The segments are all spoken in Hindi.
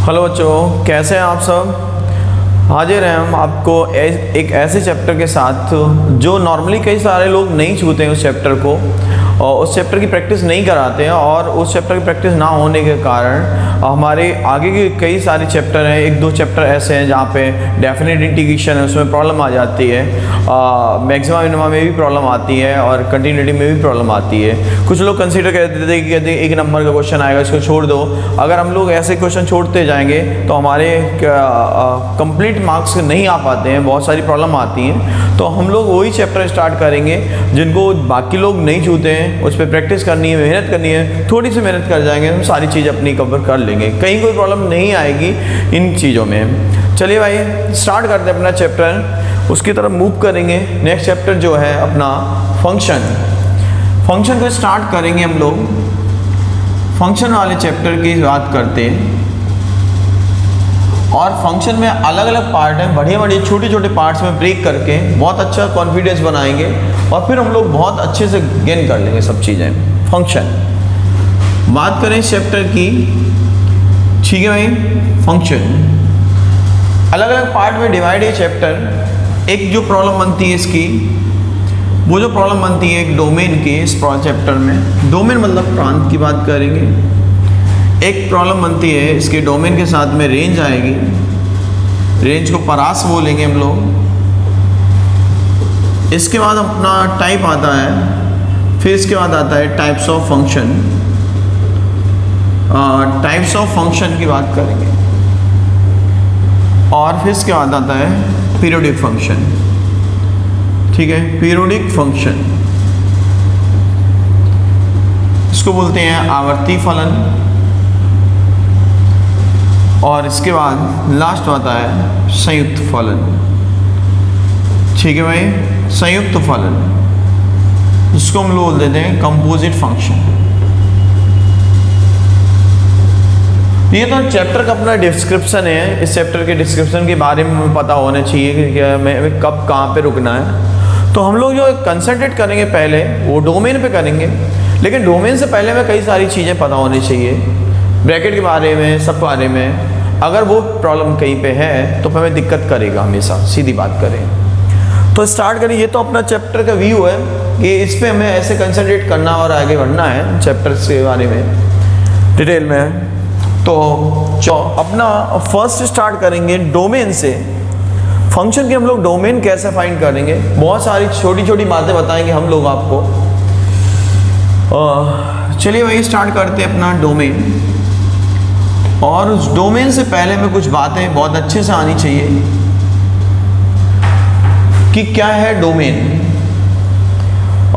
हेलो बच्चों, कैसे हैं आप सब। हाजिर हैं हम आपको एक ऐसे चैप्टर के साथ जो नॉर्मली कई सारे लोग नहीं छूते हैं उस चैप्टर को, और उस चैप्टर की प्रैक्टिस नहीं कराते हैं, और उस चैप्टर की प्रैक्टिस ना होने के कारण हमारे आगे के कई सारे चैप्टर हैं। एक दो चैप्टर ऐसे हैं जहाँ पे डेफिनेट इंटीग्रेशन है, उसमें प्रॉब्लम आ जाती है, मैक्सिमा मिनिमा में भी प्रॉब्लम आती है, और कंटिन्यूटी में भी प्रॉब्लम आती है। कुछ लोग कंसीडर करते थे कि यदि एक नंबर का क्वेश्चन आएगा इसको छोड़ दो। अगर हम लोग ऐसे क्वेश्चन छोड़ते जाएंगे तो हमारे कंप्लीट मार्क्स नहीं आ पाते हैं, बहुत सारी प्रॉब्लम आती हैं। तो हम लोग वही चैप्टर स्टार्ट करेंगे जिनको बाकी लोग नहीं छूते हैं, उस पर प्रैक्टिस करनी है, मेहनत करनी है। थोड़ी सी मेहनत कर जाएंगे हम सारी चीज़ अपनी कवर कर लेंगे, कहीं कोई प्रॉब्लम नहीं आएगी इन चीज़ों में। चलिए भाई स्टार्ट करते हैं अपना चैप्टर, उसकी तरफ मूव करेंगे। नेक्स्ट चैप्टर जो है अपना फंक्शन को स्टार्ट करेंगे हम लोग। फंक्शन वाले चैप्टर की बात करते हैं, और फंक्शन में अलग अलग पार्ट हैं, बढ़िया बढ़िया छोटे छोटे पार्ट्स में ब्रेक करके बहुत अच्छा कॉन्फिडेंस बनाएंगे, और फिर हम लोग बहुत अच्छे से गेन कर लेंगे सब चीज़ें। फंक्शन बात करें इस चैप्टर की, ठीक है भाई। फंक्शन अलग अलग पार्ट में डिवाइड है चैप्टर। एक जो प्रॉब्लम बनती है इसकी, वो जो प्रॉब्लम बनती है एक डोमेन की इस चैप्टर में, डोमेन मतलब प्रांत की बात करेंगे। एक प्रॉब्लम बनती है इसके डोमेन के साथ में रेंज आएगी, रेंज को परास बोलेंगे हम लोग। इसके बाद अपना टाइप आता है, फिर इसके बाद आता है types of function. Types of function की बात करेंगे, और फिर इसके बाद आता है पीरियोडिक फंक्शन, ठीक है। पीरियोडिक फंक्शन इसको बोलते हैं आवर्ती फलन, और इसके बाद लास्ट आता है संयुक्त फलन, ठीक है भाई। संयुक्त फलन इसको हम लोग बोल देते हैं कंपोजिट फंक्शन। ये तो चैप्टर का अपना डिस्क्रिप्शन है। इस चैप्टर के डिस्क्रिप्शन के बारे में हमें पता होना चाहिए कि हमें कब कहाँ पे रुकना है। तो हम लोग जो कंसंट्रेट करेंगे पहले वो डोमेन पे करेंगे, लेकिन डोमेन से पहले हमें कई सारी चीज़ें पता होनी चाहिए, ब्रैकेट के बारे में, सब बारे में। अगर वो प्रॉब्लम कहीं पे है तो हमें दिक्कत करेगा हमेशा, सीधी बात करें। तो स्टार्ट करें। ये तो अपना चैप्टर का व्यू है कि इस पर हमें ऐसे कंसंट्रेट करना और आगे बढ़ना है चैप्टर के बारे में डिटेल में। तो अपना फर्स्ट स्टार्ट करेंगे डोमेन से। फंक्शन के हम लोग डोमेन कैसे फाइंड करेंगे, बहुत सारी छोटी छोटी बातें बताएंगे हम लोग आपको। चलिए वही स्टार्ट करते हैं अपना डोमेन, और उस डोमेन से पहले में कुछ बातें बहुत अच्छे से आनी चाहिए कि क्या है डोमेन,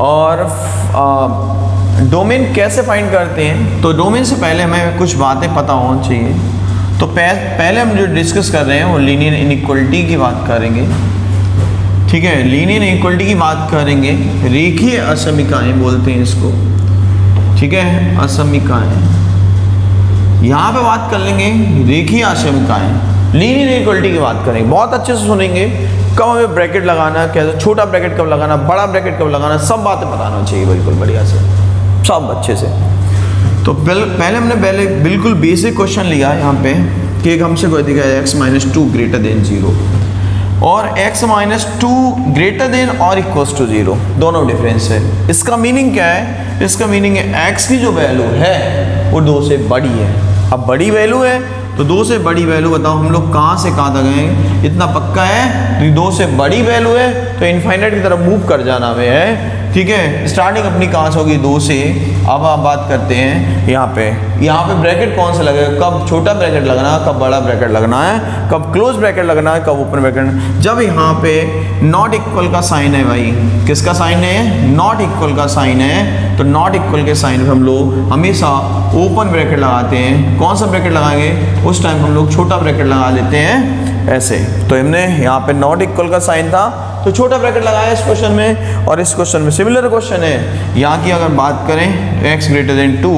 और डोमेन कैसे फाइंड करते हैं। तो डोमेन से पहले हमें कुछ बातें पता होनी चाहिए। तो पहले हम जो डिस्कस कर रहे हैं वो लीनियर इनइक्वलिटी की बात करेंगे, ठीक है। लीनियर इनइक्वलिटी की बात करेंगे, रेखीय असमीकाएं बोलते हैं इसको, ठीक है। असमीकाएं यहाँ पे बात कर लेंगे, रेखीय असमीकाएं। लीनियर इनइक्वलिटी की बात करेंगे, बहुत अच्छे से सुनेंगे। कब हमें ब्रैकेट लगाना, कैसे छोटा ब्रैकेट कब लगाना, बड़ा ब्रैकेट कब लगाना, सब बातें बताना चाहिए बिल्कुल बढ़िया से, सब अच्छे से। तो पहले हमने बिल्कुल बेसिक क्वेश्चन लिया है यहाँ पे कि एक हमसे कोई दिखा है x-2 ग्रेटर देन 0 और x-2 ग्रेटर देन और इक्वल्स टू 0, दोनों डिफरेंस है। इसका मीनिंग क्या है? इसका मीनिंग है x की जो वैल्यू है वो 2 से बड़ी है। अब बड़ी वैल्यू है तो 2 से बड़ी वैल्यू, बताओ हम लोग कहाँ से कहाँ तक गए, इतना पक्का है। तो 2 से बड़ी वैल्यू है तो इनफाइनाइट की तरफ मूव कर जाना हमें है, ठीक है। स्टार्टिंग अपनी कहाँ से होगी, 2 से। अब आप बात करते हैं यहाँ पे ब्रैकेट कौन सा लगेगा, कब छोटा ब्रैकेट लगना है, कब बड़ा ब्रैकेट लगना है, कब क्लोज ब्रैकेट लगना है, कब ओपन ब्रैकेट। जब यहाँ पे नॉट इक्वल का साइन है भाई, किसका साइन है, नॉट इक्वल का साइन है, तो नॉट इक्वल के साइन पे हम लोग हमेशा ओपन ब्रैकेट लगाते हैं। कौन सा ब्रैकेट लगाएंगे, उस टाइम हम लोग छोटा ब्रैकेट लगा लेते हैं ऐसे। तो हमने यहाँ पे नॉट इक्वल का साइन था तो छोटा ब्रैकेट लगाया इस क्वेश्चन में, और इस क्वेश्चन में सिमिलर क्वेश्चन है। यहाँ की अगर बात करें x ग्रेटर देन 2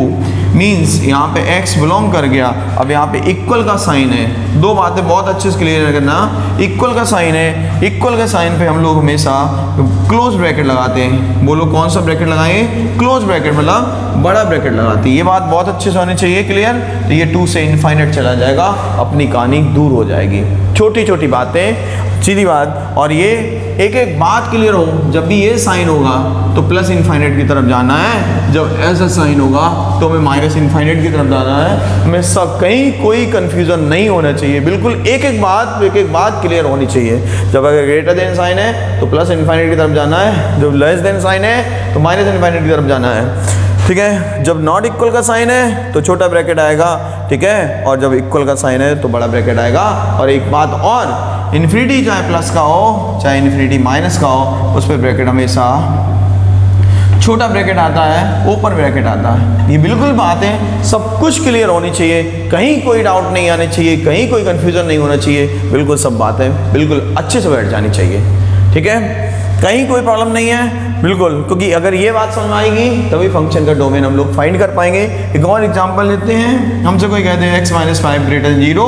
मीन्स यहाँ पे x बिलोंग कर गया। अब यहाँ पे इक्वल का साइन है, दो बातें बहुत अच्छे से क्लियर करना। इक्वल का साइन है, इक्वल के साइन पे हम लोग हमेशा क्लोज ब्रैकेट लगाते हैं। बोलो कौन सा ब्रैकेट लगाएंगे, क्लोज ब्रैकेट, मतलब बड़ा ब्रैकेट लगाती है। ये बात बहुत अच्छे से होनी चाहिए क्लियर। तो ये 2 से इनफाइनाइट चला जाएगा, अपनी कहानी दूर हो जाएगी। छोटी छोटी बातें, सीधी बात। और ये एक एक बात क्लियर हो, जब भी ये साइन होगा तो प्लस इनफाइनाइट की तरफ जाना है, जब ऐसा साइन होगा तो हमें माइनस इनफाइनाइट की तरफ जाना है। हमें सब कहीं कोई कंफ्यूजन नहीं होना चाहिए, बिल्कुल एक एक बात क्लियर होनी चाहिए। जब अगर ग्रेटर देन साइन है तो प्लस इनफाइनाइट की तरफ जाना है, जब लेस देन साइन है तो माइनस इनफाइनाइट की तरफ जाना है, ठीक है। जब नॉट इक्वल का साइन है तो छोटा ब्रैकेट आएगा, ठीक है, और जब इक्वल का साइन है तो बड़ा ब्रैकेट आएगा। और एक बात और, इन्फिनिटी चाहे प्लस का हो चाहे इन्फिनिटी माइनस का हो, उस पर ब्रैकेट हमेशा छोटा ब्रैकेट आता है, ओपन ब्रैकेट आता है। ये बिल्कुल बात है, सब कुछ क्लियर होनी चाहिए, कहीं कोई डाउट नहीं आने चाहिए, कहीं कोई कंफ्यूजन नहीं होना चाहिए, बिल्कुल सब बातें बिल्कुल अच्छे से बैठ जानी चाहिए, ठीक है। कहीं कोई प्रॉब्लम नहीं है बिल्कुल, क्योंकि अगर ये बात समझ में आएगी तभी फंक्शन का डोमेन हम लोग फाइंड कर पाएंगे। एक और एग्जांपल लेते हैं। हमसे कोई कहते हैं x - 5 ग्रेटर देन 0,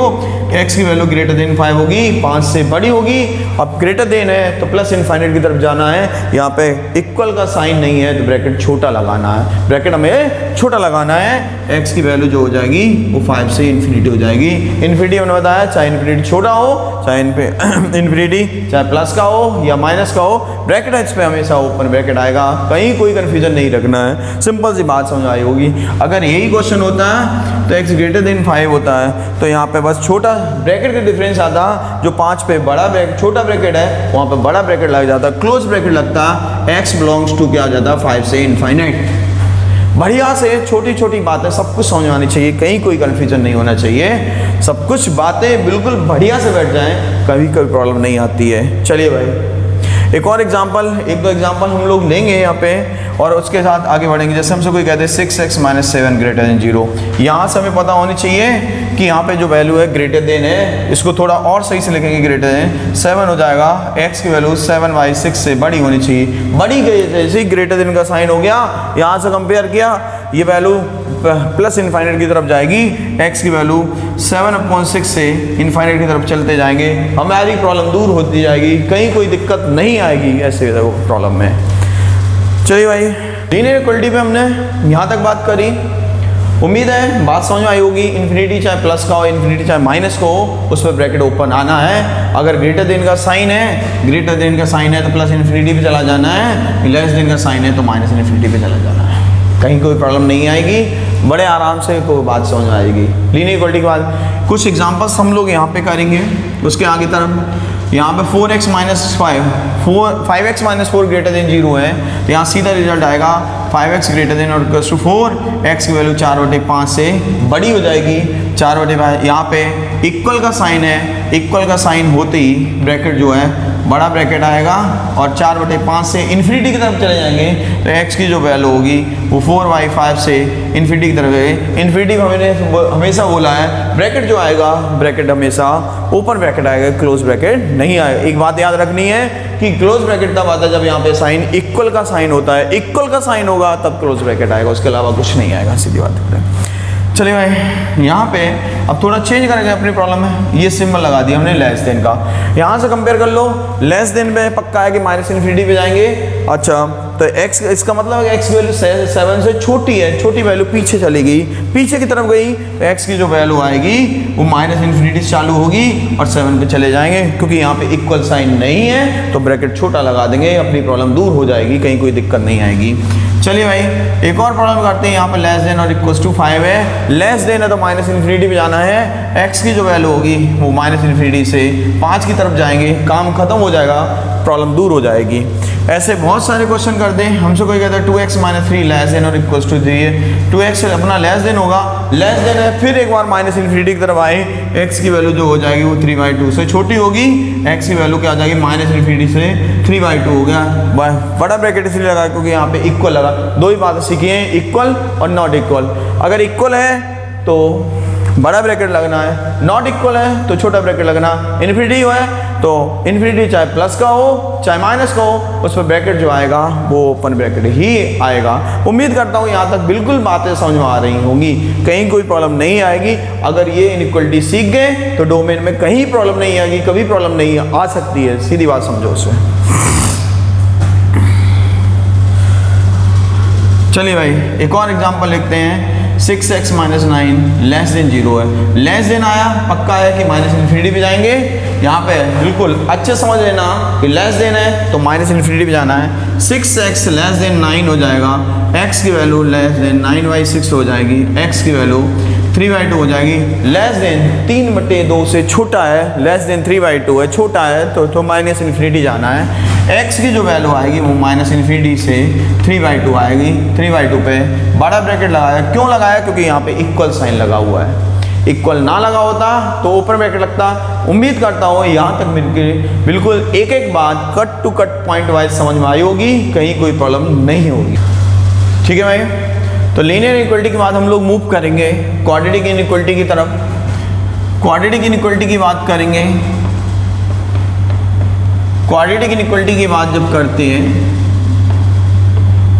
x की वैल्यू ग्रेटर देन 5 होगी, 5 से बड़ी होगी। अब ग्रेटर देन है तो प्लस इनफाइनाइट की तरफ जाना है। यहाँ पे इक्वल का साइन नहीं है तो ब्रैकेट छोटा लगाना है, ब्रैकेट हमें छोटा लगाना है। x की वैल्यू जो हो जाएगी वो 5 से इन्फिनिटी हो जाएगी। इन्फिनिटी हमने बताया चाहे इन्फिनिटी छोटा हो चाहे इन्फिनिटी चाहे प्लस का हो या माइनस का हो, ब्रैकेट इस पे हमेशा ओपन ब्रैकेट आएगा, कहीं कोई कंफ्यूजन नहीं रखना है। सिंपल सी बात समझ आई होगी। अगर यही क्वेश्चन होता है तो x ग्रेटर देन 5 होता है तो यहाँ पे बस छोटा ब्रैकेट का डिफरेंस आता, जो 5 पे बड़ा ब्रैकेट छोटा ब्रैकेट है वहाँ पे बड़ा ब्रैकेट लग जाता, क्लोज ब्रैकेट लगता, x बिलोंग्स टू क्या आ जाता 5 से इनफाइनाइट। बढ़िया से छोटी छोटी बातें सब कुछ समझ आनी चाहिए, कहीं कोई कंफ्यूजन नहीं होना चाहिए, सब कुछ बातें बिल्कुल बढ़िया से बैठ जाएं, कभी कोई प्रॉब्लम नहीं आती है। चलिए भाई एक और एग्जांपल, एक दो एग्जांपल हम लोग लेंगे यहाँ पे और उसके साथ आगे बढ़ेंगे। जैसे हमसे कोई कहते हैं 6x - 7 ग्रेटर देन 0, यहाँ से हमें पता होनी चाहिए कि यहाँ पे जो वैल्यू है ग्रेटर देन है, इसको थोड़ा और सही से लिखेंगे, ग्रेटर देन 7 हो जाएगा। x की वैल्यू 7/6 से बड़ी होनी चाहिए, बड़ी गई जैसे ही ग्रेटर देन का साइन हो गया, यहाँ से कंपेयर किया, ये वैल्यू प्लस इनफाइनाइट की तरफ जाएगी, x की वैल्यू 7/6 से इनफाइनाइट की तरफ चलते जाएंगे, हमारी प्रॉब्लम दूर होती जाएगी, कहीं कोई दिक्कत नहीं आएगी ऐसे प्रॉब्लम में। चलिए भाई लीनियर इक्वलिटी पे हमने यहाँ तक बात करी, उम्मीद है बात समझ में आई होगी। इन्फिनिटी चाहे प्लस का हो, इन्फिनिटी चाहे माइनस का हो, उस पर ब्रैकेट ओपन आना है। अगर ग्रेटर देन का साइन है, ग्रेटर देन का साइन है तो प्लस इन्फिनिटी पे चला जाना है, लेस देन का साइन है तो माइनस इन्फिनिटी पे चला जाना है, कहीं कोई प्रॉब्लम नहीं आएगी, बड़े आराम से कोई बात समझ में आएगी। लीनियर इक्वलिटी के बाद कुछ एग्जांपल्स हम लोग यहाँ पे करेंगे, उसके आगे तरफ यहाँ पे 4x - 5x - 4 ग्रेटर देन 0 है, तो यहाँ सीधा रिजल्ट आएगा 5x ग्रेटर देन और इक्वल्स टू 4, x की वैल्यू 4/5 से बड़ी हो जाएगी, 4/5। यहाँ पे इक्वल का साइन है, इक्वल का साइन होते ही ब्रैकेट जो है बड़ा ब्रैकेट आएगा और 4/5 से इन्फिनिटी की तरफ चले जाएंगे तो x की जो वैल्यू होगी वो 4/5 से इन्फिनिटी की तरफ जाएगी। इन्फिनिटी को हमने हमेशा बोला है ब्रैकेट जो आएगा, ब्रैकेट हमेशा ओपन ब्रैकेट आएगा, क्लोज ब्रैकेट नहीं आएगा। एक बात याद रखनी है कि क्लोज ब्रैकेट तब आता है जब यहाँ पे साइन इक्वल का साइन होता है, इक्वल का साइन होगा तब क्लोज ब्रैकेट आएगा, उसके अलावा कुछ नहीं आएगा, सीधी बात है। चलिए भाई यहाँ पे अब थोड़ा चेंज करेंगे अपनी प्रॉब्लम में, ये सिंबल लगा दिया हमने लेस देन का, यहाँ से कंपेयर कर लो, लेस देन पे पक्का है कि माइनस इन्फिनिटी पे जाएंगे। अच्छा तो x, इसका मतलब है कि x की वैल्यू 7 से छोटी है, छोटी वैल्यू पीछे चली गई, पीछे की तरफ गई तो x की जो वैल्यू आएगी वो माइनस इन्फिनिटी से चालू होगी और 7 पे चले जाएंगे, क्योंकि यहाँ पे इक्वल साइन नहीं है तो ब्रैकेट छोटा लगा देंगे, अपनी प्रॉब्लम दूर हो जाएगी, कहीं कोई दिक्कत नहीं आएगी। चलिए भाई एक और प्रॉब्लम करते हैं। यहाँ पर लेस देन और इक्वल्स टू 5 है, लेस देन है तो माइनस इन्फिनिटी पे जाना है, x की जो वैल्यू होगी वो माइनस इन्फिनिटी से 5 की तरफ जाएंगे, काम खत्म हो जाएगा, प्रॉब्लम दूर हो जाएगी। ऐसे बहुत सारे क्वेश्चन करते हैं। हमसे कोई कहता है 2x - 3 लेस देन और इक्वल्स टू 3 है, 2x अपना लेस देन होगा, लेस देन है, फिर एक बार माइनस इन्फिनिटी की तरफ आए, x की वैल्यू जो हो जाएगी वो 3/2 से छोटी होगी, x की वैल्यू क्या आ जाएगी माइनस इन्फिनिटी से 3/2 हो गया। बड़ा ब्रैकेट इसलिए लगा क्योंकि यहाँ पे इक्वल लगा। दो ही बातें सीखी हैं, इक्वल और नॉट इक्वल। अगर इक्वल है तो बड़ा ब्रैकेट लगना है, नॉट इक्वल है तो छोटा ब्रैकेट लगना। इन्फिनिटी है तो इन्फिनिटी चाहे प्लस का हो चाहे माइनस का हो, उस पर ब्रैकेट जो आएगा वो ओपन ब्रैकेट ही आएगा। उम्मीद करता हूँ यहाँ तक बिल्कुल बातें समझ में आ रही होंगी, कहीं कोई प्रॉब्लम नहीं आएगी। अगर ये इनइक्वलिटी सीख गए तो डोमेन में कहीं प्रॉब्लम नहीं आएगी, कभी प्रॉब्लम नहीं आ सकती है, सीधी बात समझो उससे। चलिए भाई एक और एग्जांपल लिखते हैं। 6x माइनस 9 लेस देन 0 है। लेस देन आया, पक्का है कि माइनस इन्फिनिटी पे जाएंगे। यहाँ पे बिल्कुल अच्छे समझ लेना कि लेस देन है तो माइनस इन्फिनिटी पे जाना है। 6x लेस देन 9 हो जाएगा, x की वैल्यू लेस देन 9/6 हो जाएगी, x की वैल्यू 3/2 हो जाएगी। लेस देन 3/2 से छोटा है, लेस देन 3/2 है, छोटा है तो माइनस इन्फिनिटी जाना है। x की जो वैल्यू आएगी वो माइनस इन्फिनिटी से 3/2 आएगी। 3/2 पे बड़ा ब्रैकेट लगाया, क्यों लगाया? क्योंकि यहाँ पे इक्वल साइन लगा हुआ है। इक्वल ना लगा होता तो ऊपर ब्रैकेट लगता। उम्मीद करता हूँ यहाँ तक बिल्कुल एक एक बात cut to cut point wise समझ में आई होगी, कहीं कोई प्रॉब्लम नहीं होगी। ठीक है भाई, तो लीनियर इक्वलिटी के बाद हम लोग मूव करेंगे क्वाड्रेटिक इनइक्वलिटी की तरफ। क्वाड्रेटिक इनइक्वलिटी की बात करेंगे। क्वाड्रेटिक इनइक्वलिटी की बात जब करते हैं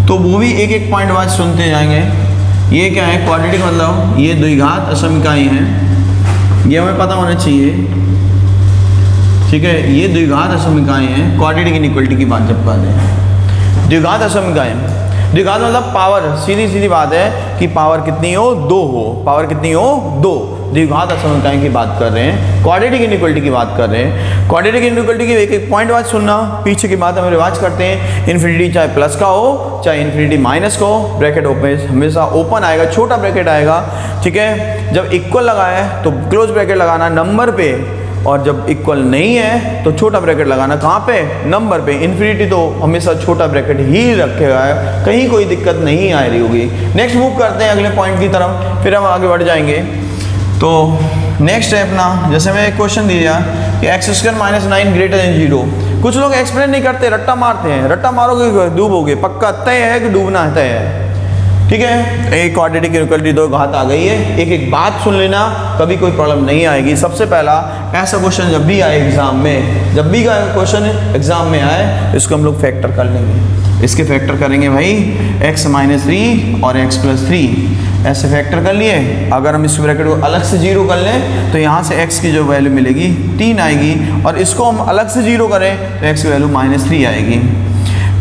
तो वो भी एक एक पॉइंट वाइज सुनते जाएंगे। ये क्या है क्वाड्रेटिक? मतलब ये द्विघात असमीकाएं हैं, ये हमें पता होना चाहिए। ठीक है, ये द्विघात असमीकाएं हैं। क्वाड्रेटिक इनइक्वलिटी की बात जब करते हैं, द्विघात असमीकाएं, द्विघात मतलब पावर, सीधी सीधी बात है कि पावर कितनी हो? 2 हो। पावर कितनी हो? 2। द्विघात असमीकाएं की बात कर रहे हैं, क्वाड्रेटिक इनइक्वलिटी की बात कर रहे हैं। क्वाड्रेटिक इनइक्वलिटी की एक एक पॉइंट वाइज सुनना, पीछे की बात हम रिवाज करते हैं। इन्फिनिटी चाहे प्लस का हो चाहे इन्फिनिटी माइनस का हो, ब्रैकेट ओपन हमेशा ओपन आएगा, छोटा ब्रैकेट आएगा। ठीक है, जब इक्वल लगाया है तो क्लोज ब्रैकेट लगाना नंबर पे, और जब इक्वल नहीं है तो छोटा ब्रैकेट लगाना कहाँ पे? नंबर पे। इन्फिनिटी तो हमेशा छोटा ब्रैकेट ही रखेगा, कहीं कोई दिक्कत नहीं आ रही होगी। नेक्स्ट मूव करते हैं अगले पॉइंट की तरफ, फिर हम आगे बढ़ जाएंगे। तो नेक्स्ट है अपना, जैसे मैं एक क्वेश्चन दिया कि x² माइनस 9 ग्रेटर देन 0। कुछ लोग एक्सप्लेन नहीं करते, रट्टा मारते हैं। रट्टा मारोगे डूबोगे, पक्का तय है कि डूबना है, तय है। ठीक है, एक क्वाड्रेटिक इनइक्वलिटी दो घात आ गई है, एक एक बात सुन लेना, कभी कोई प्रॉब्लम नहीं आएगी। सबसे पहला ऐसा क्वेश्चन जब भी आए एग्जाम में, जब भी क्वेश्चन एग्जाम में आए, इसको हम लोग फैक्टर कर लेंगे। इसके फैक्टर करेंगे भाई, x माइनस 3 और x प्लस 3 ऐसे फैक्टर कर लिए। अगर हम इस ब्रैकेट को अलग से 0 कर लें तो यहाँ से x की जो वैल्यू मिलेगी 3 आएगी, और इसको हम अलग से 0 करें तो x की वैल्यू -3 आएगी।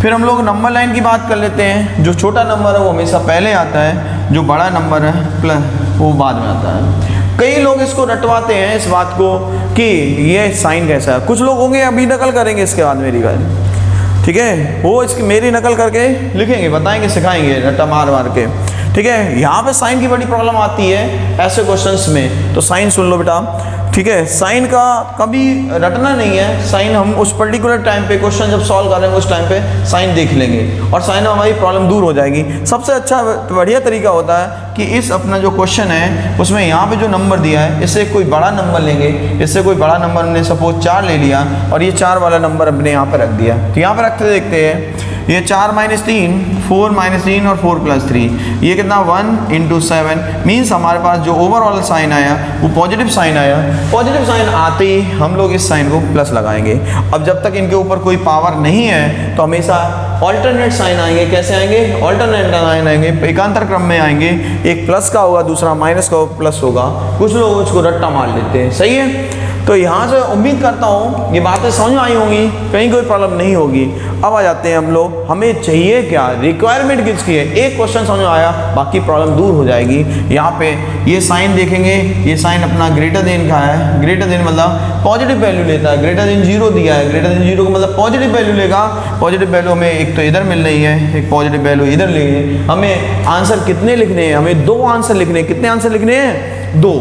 फिर हम लोग नंबर लाइन की बात कर लेते हैं। जो छोटा नंबर है वो हमेशा पहले आता है, जो बड़ा नंबर है प्लस वो बाद में आता है। कई लोग इसको रटवाते हैं इस बात को कि ये साइन कैसा है। कुछ लोग होंगे अभी नकल करेंगे इसके बाद मेरी बात, ठीक है, वो इसकी मेरी नकल करके लिखेंगे, बताएंगे, सिखाएंगे रट्टा मार मार के। ठीक है, यहाँ पे साइन की बड़ी प्रॉब्लम आती है ऐसे क्वेश्चंस में, तो साइन सुन लो बेटा। ठीक है, साइन का कभी रटना नहीं है। साइन हम उस पर्टिकुलर टाइम पे क्वेश्चन जब सॉल्व करेंगे उस टाइम पे साइन देख लेंगे और साइन में हमारी प्रॉब्लम दूर हो जाएगी। सबसे अच्छा बढ़िया तरीका होता है कि इस अपना जो क्वेश्चन है उसमें यहाँ पे जो नंबर दिया है इससे कोई बड़ा नंबर लेंगे। इससे कोई बड़ा नंबर हमने सपोज 4 ले लिया और ये 4 वाला नंबर अपने यहाँ पर रख दिया। तो यहाँ पर रखते देखते हैं, ये 4 - 3, 4 - 3 और 4 + 3, ये कितना 1 × 7 मीन्स हमारे पास जो ओवरऑल साइन आया वो पॉजिटिव साइन आया। पॉजिटिव साइन आते ही हम लोग इस साइन को प्लस लगाएंगे। अब जब तक इनके ऊपर कोई पावर नहीं है तो हमेशा ऑल्टरनेट साइन आएंगे। कैसे आएंगे? ऑल्टरनेट साइन आएंगे, एकांतर क्रम में आएंगे। एक प्लस का होगा, दूसरा माइनस का प्लस होगा। कुछ लोग इसको रट्टा मार लेते हैं, सही है। तो यहाँ से उम्मीद करता हूँ ये बातें समझ में आई होंगी, कहीं कोई प्रॉब्लम नहीं होगी। अब आ जाते हैं हम लोग, हमें चाहिए क्या, रिक्वायरमेंट किसकी है। एक क्वेश्चन समझ में आया, बाकी प्रॉब्लम दूर हो जाएगी। यहाँ पे ये साइन देखेंगे, ये साइन अपना ग्रेटर देन का है। ग्रेटर देन मतलब पॉजिटिव वैल्यू लेता है। ग्रेटर देन 0 दिया है, ग्रेटर देन 0 का मतलब पॉजिटिव वैल्यू लेगा। पॉजिटिव वैल्यू हमें एक तो इधर मिल रही है, एक पॉजिटिव वैल्यू इधर लेंगे। हमें आंसर कितने लिखने हैं? हमें 2 आंसर लिखने हैं। कितने आंसर लिखने हैं? 2।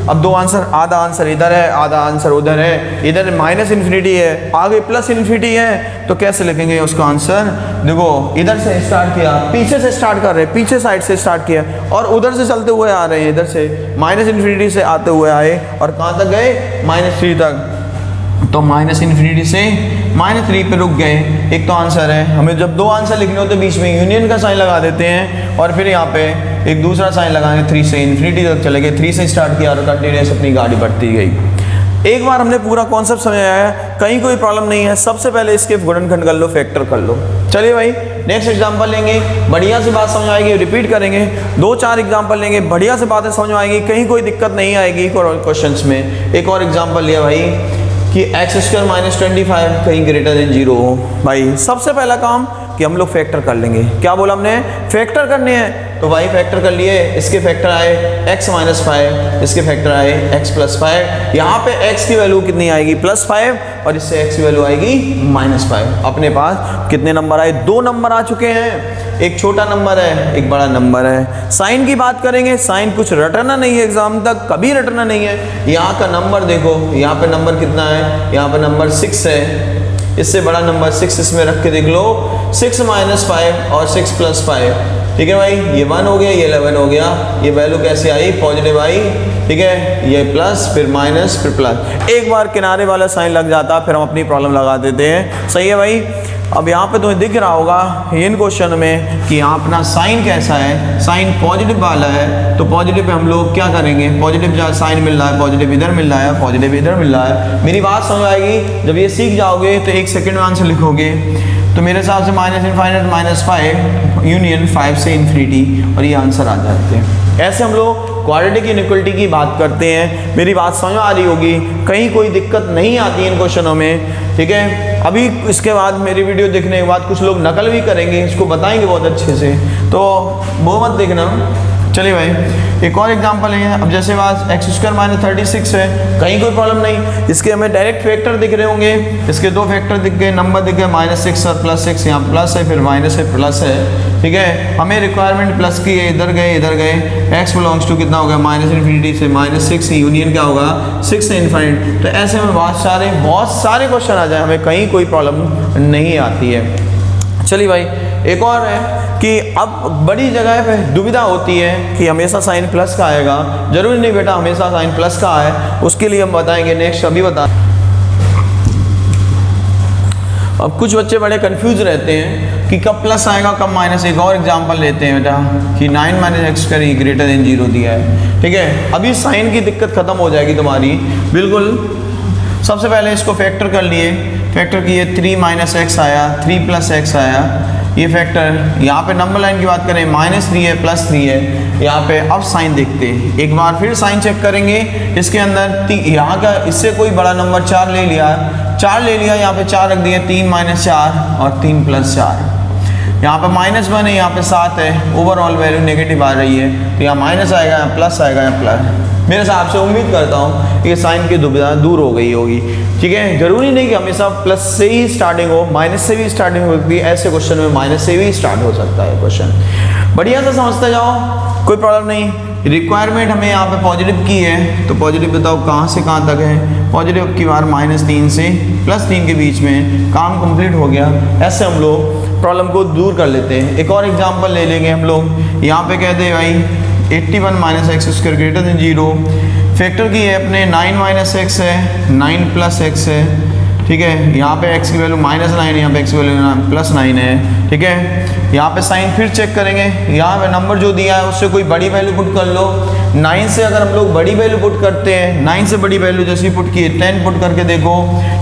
अब 2 आंसर, आधा आंसर इधर है, आधा आंसर उधर है। इधर -∞ है, आगे +∞ है, तो कैसे लिखेंगे उसका आंसर? देखो, इधर से स्टार्ट किया, पीछे से स्टार्ट कर रहे हैं, पीछे साइड से स्टार्ट किया और उधर से चलते हुए आ रहे हैं। इधर से -∞ से आते हुए आए और कहाँ तक गए? -3 तक। तो -∞ से -3 पे रुक गए। एक तो आंसर है। हमें जब 2 आंसर लिखने होते बीच में यूनियन का साइन लगा देते हैं और फिर यहाँ पे एक दूसरा साइन लगाएंगे। 3 से ∞ तक चले गए, 3 से स्टार्ट किया और कंटिन्यूस अपनी गाड़ी बढ़ती गई। एक बार हमने पूरा कॉन्सेप्ट समझाया है, कहीं कोई प्रॉब्लम नहीं है। सबसे पहले इसके गुणनखंड कर लो, फैक्टर कर लो। चलिए भाई, नेक्स्ट एग्जांपल लेंगे, बढ़िया से बात समझ आएगी, रिपीट करेंगे। 2-4 एग्जांपल लेंगे, बढ़िया से बातें समझ आएंगी, कहीं कोई दिक्कत नहीं आएगी क्वेश्चंस में। एक और एग्जांपल लिया भाई कि x² - 25 कहीं ग्रेटर देन 0 हो। भाई सबसे पहला काम कि हम लोग फैक्टर कर लेंगे। क्या बोला हमने? फैक्टर करने हैं। तो भाई फैक्टर कर लिए, इसके फैक्टर आए x माइनस 5, इसके फैक्टर आए x प्लस 5। यहाँ पे x की वैल्यू कितनी आएगी? प्लस 5, और इससे x की वैल्यू आएगी माइनस 5। अपने पास कितने नंबर आए? 2 नंबर आ चुके हैं। एक छोटा नंबर है, एक बड़ा नंबर है। साइन की बात करेंगे, साइन कुछ रटना नहीं है, एग्जाम तक कभी रटना नहीं है। यहाँ का नंबर देखो, यहाँ पे नंबर कितना है? यहाँ पे नंबर 6 है। इससे बड़ा नंबर 6 इसमें रख के देख लो, 6 माइनस 5 और 6 प्लस 5। ठीक है भाई, ये 1 हो गया, ये 11 हो गया। ये वैल्यू कैसे आई? पॉजिटिव आई। ठीक है, ये प्लस फिर माइनस फिर प्लस। एक बार किनारे वाला साइन लग जाता, फिर हम अपनी प्रॉब्लम लगा देते हैं। सही है भाई। अब यहाँ पे तुम्हें दिख रहा होगा इन क्वेश्चन में कि यहाँ अपना साइन कैसा है? साइन पॉजिटिव वाला है, तो पॉजिटिव पे हम लोग क्या करेंगे? पॉजिटिव जहाँ साइन मिल रहा है, पॉजिटिव इधर मिल रहा है, पॉजिटिव इधर मिल रहा है। मेरी बात समझ आएगी? जब ये सीख जाओगे तो 1 सेकंड में आंसर लिखोगे। तो मेरे हिसाब से माइनस इनफाइनाइट माइनस 5 यूनियन 5 से इन्फिनिटी, और ये आंसर आ जाते हैं। ऐसे हम लोग क्वाड्रेटिक इनइक्वालिटी की बात करते हैं। मेरी बात समझ आ रही होगी, कहीं कोई दिक्कत नहीं आती इन क्वेश्चनों में। ठीक है, अभी इसके बाद मेरी वीडियो देखने के बाद कुछ लोग नकल भी करेंगे, इसको बताएंगे बहुत अच्छे से, तो वो मत देखना। चलिए भाई, एक और एग्जांपल है। अब जैसे बात एक्स स्क्वायर माइनस 36 है, कहीं कोई प्रॉब्लम नहीं। इसके हमें डायरेक्ट फैक्टर दिख रहे होंगे, इसके 2 फैक्टर दिख गए, नंबर दिख गए -6 और +6। यहाँ प्लस है, फिर माइनस है, प्लस है। ठीक है, हमें रिक्वायरमेंट प्लस की है, इधर गए इधर गए। एक्स बिलोंग्स टू कितना होगा? माइनस इन्फिनिटी से -6, यूनियन क्या होगा? 6 से इन्फिनिटी। तो ऐसे में बहुत सारे क्वेश्चन आ जाए, हमें कहीं कोई प्रॉब्लम नहीं आती है। चलिए भाई, एक और है कि अब बड़ी जगह पे दुविधा होती है कि हमेशा साइन प्लस का आएगा। जरूरी नहीं बेटा हमेशा साइन प्लस का आए, उसके लिए हम बताएंगे नेक्स्ट। अभी बता, अब कुछ बच्चे बड़े कंफ्यूज रहते हैं कि कब प्लस आएगा कब माइनस। एक और एग्जांपल लेते हैं बेटा कि 9 minus x square greater than 0 दिया है। ठीक है, अभी साइन की दिक्कत खत्म हो जाएगी तुम्हारी बिल्कुल। सबसे पहले इसको फैक्टर कर लिए, फैक्टर किए, 3 माइनस एक्स आया, 3 प्लस एक्स आया। ये फैक्टर, यहाँ पे नंबर लाइन की बात करें -3 है, +3 है। यहाँ पे अब साइन देखते हैं, एक बार फिर साइन चेक करेंगे। इसके अंदर यहाँ का इससे कोई बड़ा नंबर 4 ले लिया, 4 ले लिया, यहाँ पे 4 रख दिया, 3 माइनस 4 और 3 प्लस 4। यहाँ पे -1 है, यहाँ पे 7 है, ओवरऑल वैल्यू नेगेटिव आ रही है, तो यहाँ माइनस आएगा, यहाँ प्लस आएगा, यहाँ प्लस। मेरे हिसाब से उम्मीद करता हूँ कि साइन की दुविधा दूर हो गई होगी। ठीक है, जरूरी नहीं कि हमेशा प्लस से ही स्टार्टिंग हो, माइनस से भी स्टार्टिंग हो सकती है। ऐसे क्वेश्चन में माइनस से भी स्टार्ट हो सकता है क्वेश्चन। बढ़िया से समझते जाओ, कोई प्रॉब्लम नहीं। रिक्वायरमेंट हमें यहाँ पे पॉजिटिव की है, तो पॉजिटिव बताओ कहाँ से कहाँ तक है? पॉजिटिव की बार -3 से +3 के बीच में, काम कंप्लीट हो गया। ऐसे हम लोग प्रॉब्लम को दूर कर लेते हैं। एक और एग्जांपल ले लेंगे हम लोग। यहाँ पे कहते हैं भाई 81 minus x square greater than 0। Factor की है अपने 9 माइनस एक्स है, 9 प्लस एक्स है। ठीक है, यहाँ पे x की वैल्यू -9 है, यहाँ पे x की वैल्यू +9 है। ठीक है, यहाँ पे साइन फिर चेक करेंगे। यहाँ पे नंबर जो दिया है उससे कोई बड़ी वैल्यू पुट कर लो। 9 से अगर हम लोग बड़ी वैल्यू पुट करते हैं, 9 से बड़ी वैल्यू जैसी पुट की है, 10 पुट करके देखो।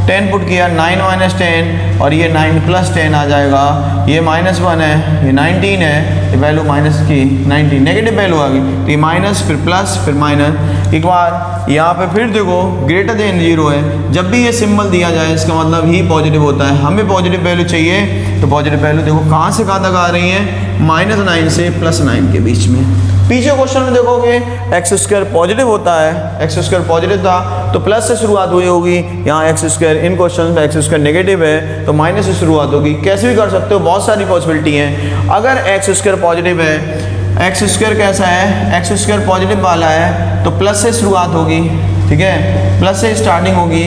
10 पुट किया, 9 माइनस 10 और ये 9 प्लस 10 आ जाएगा। ये -1 है, ये 19 है, ये वैल्यू माइनस की 19 नेगेटिव वैल्यू आ गई, तो ये माइनस फिर प्लस फिर माइनस। एक बार यहाँ पे फिर देखो ग्रेटर देन 0 है। जब भी ये सिंबल दिया जाए इसका मतलब ही पॉजिटिव होता है। हमें पॉजिटिव वैल्यू चाहिए, तो पॉजिटिव वैल्यू देखो कहाँ से कहाँ तक आ रही है? -9 से +9 के बीच में। पीछे क्वेश्चन में देखोगे एक्स स्क्वायर पॉजिटिव होता है, एक्स स्क्वायर पॉजिटिव था तो प्लस से शुरुआत हुई होगी। यहाँ एक्स स्क्वायर, इन क्वेश्चन में एक्स स्क्वायर नेगेटिव है तो माइनस से शुरुआत होगी। कैसे भी कर सकते हो, बहुत सारी पॉसिबिलिटी हैं। अगर एक्स स्क्वायर पॉजिटिव है, एक्स स्क्वायर कैसा है? एक्स स्क्वायर पॉजिटिव वाला है तो प्लस से शुरुआत होगी। ठीक है, प्लस से स्टार्टिंग होगी,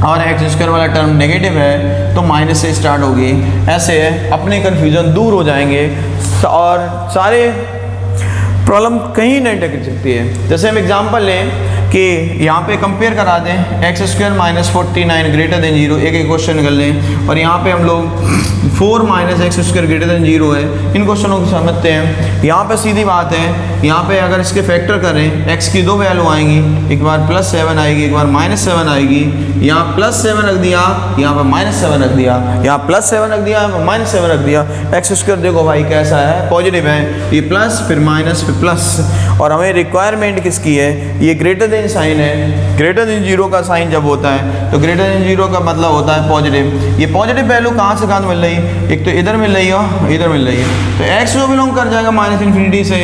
और एक्स स्क्वायर वाला टर्म नेगेटिव है तो माइनस से स्टार्ट होगी। ऐसे अपने कन्फ्यूजन दूर हो जाएंगे और सारे प्रॉब्लम कहीं नहीं टक सकती है। जैसे हम एग्जांपल लें कि यहाँ पे कंपेयर करा दें एक्स स्क्वायर -49 ग्रेटर देन 0, एक क्वेश्चन कर लें, और यहाँ पे हम लोग 4 minus x square greater than 0 है। इन क्वेश्चनों को समझते हैं। यहाँ पे सीधी बात है, यहाँ पे अगर इसके फैक्टर करें एक्स की 2 वैल्यू आएंगी, एक बार +7 आएगी, एक बार -7 आएगी। यहाँ +7 रख दिया, यहाँ पे -7 रख दिया, यहाँ +7 रख दिया, यहाँ -7 रख दिया। एक्स स्क्वायर देखो भाई कैसा है? पॉजिटिव है, ये प्लस फिर माइनस फिर प्लस। और हमें रिक्वायरमेंट किसकी है? ये ग्रेटर देन साइन है। ग्रेटर देन 0 का साइन जब होता है तो ग्रेटर देन 0 का मतलब होता है पॉजिटिव। ये पॉजिटिव वैल्यू कहाँ से कहाँ मिल रही? एक तो इधर मिल रही है, इधर मिल रही है, तो x जो बिलोंग कर जाएगा -∞ से